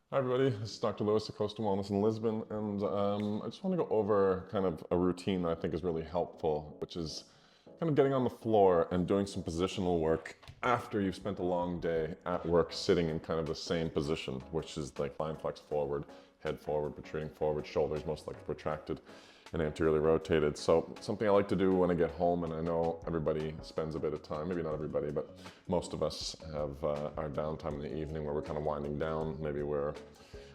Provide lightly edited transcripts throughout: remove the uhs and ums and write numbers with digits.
Hi everybody, this is Dr. Lewis at Coastal Wellness in Lisbon, and I just want to go over kind of a routine that I think is really helpful, which is kind of getting on the floor and doing some positional work after you've spent a long day at work sitting in kind of the same position, which is like lying flex forward, head forward, protruding forward, shoulders most likely protracted and anteriorly rotated. So something I like to do when I get home, and I know everybody spends a bit of time, maybe not everybody, but most of us have our downtime in the evening where we're kind of winding down. Maybe we're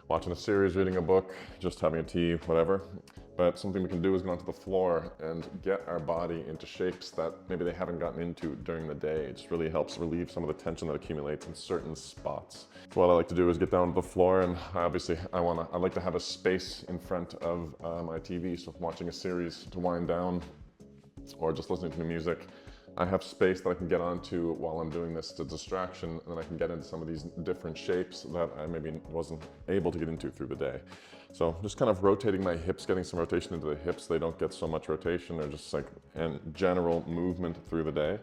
watching a series, reading a book, just having a tea, whatever. But something we can do is go onto the floor and get our body into shapes that maybe they haven't gotten into during the day. It just really helps relieve some of the tension that accumulates in certain spots. So what I like to do is get down to the floor, and obviously I like to have a space in front of my TV. So if I'm watching a series to wind down or just listening to the music, I have space that I can get onto while I'm doing this to distraction, and then I can get into some of these different shapes that I maybe wasn't able to get into through the day. So just kind of rotating my hips, getting some rotation into the hips. They don't get so much rotation. They're just like in general movement through the day.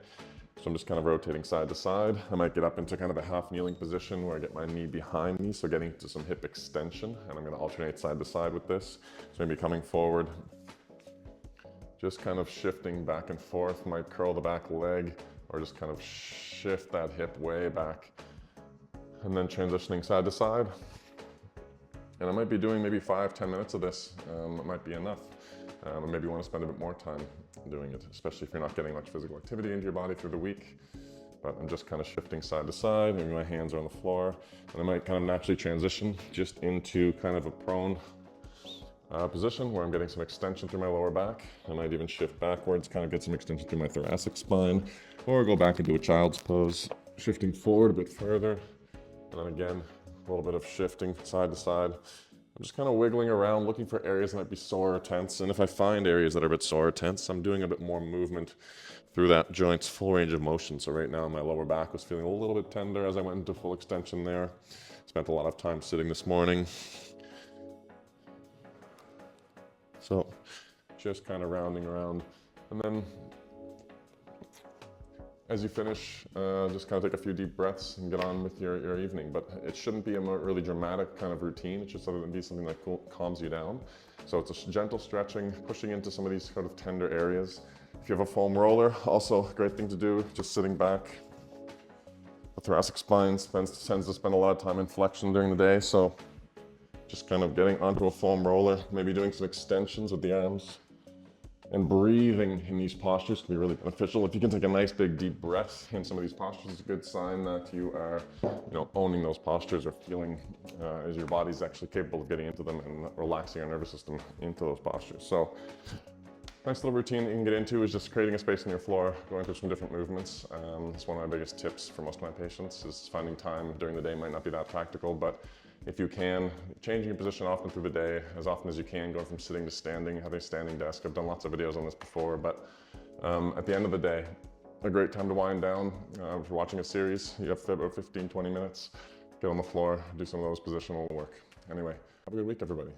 So I'm just kind of rotating side to side. I might get up into kind of a half kneeling position where I get my knee behind me, so getting to some hip extension, and I'm going to alternate side to side with this. So maybe coming forward, just kind of shifting back and forth, might curl the back leg or just kind of shift that hip way back, and then transitioning side to side. And I might be doing maybe 5-10 minutes of this. It might be enough. And maybe you want to spend a bit more time doing it, especially if you're not getting much physical activity into your body through the week. But I'm just kind of shifting side to side, maybe my hands are on the floor, and I might kind of naturally transition just into kind of a prone position where I'm getting some extension through my lower back. I might even shift backwards, kind of get some extension through my thoracic spine, or go back into a child's pose, shifting forward a bit further, and then again, a little bit of shifting side to side. I'm just kind of wiggling around, looking for areas that might be sore or tense, and if I find areas that are a bit sore or tense, I'm doing a bit more movement through that joint's full range of motion. So right now, my lower back was feeling a little bit tender as I went into full extension there. Spent a lot of time sitting this morning. So just kind of rounding around, and then as you finish, just kind of take a few deep breaths and get on with your evening. But it shouldn't be a really dramatic kind of routine. It should sort of be something that calms you down. So it's a gentle stretching, pushing into some of these sort of tender areas. If you have a foam roller, also a great thing to do, just sitting back. The thoracic spine tends to spend a lot of time in flexion during the day, so just kind of getting onto a foam roller, maybe doing some extensions with the arms. And breathing in these postures can be really beneficial. If you can take a nice big deep breath in some of these postures, it's a good sign that you are, owning those postures or feeling as your body's actually capable of getting into them and relaxing your nervous system into those postures. So nice little routine that you can get into is just creating a space on your floor, going through some different movements. It's one of my biggest tips for most of my patients is finding time during the day might not be that practical, but if you can, changing your position often through the day, as often as you can, going from sitting to standing, having a standing desk. I've done lots of videos on this before, but at the end of the day, a great time to wind down. If you're watching a series, you have about 15-20 minutes, get on the floor, do some of those positional work. Anyway, have a good week, everybody.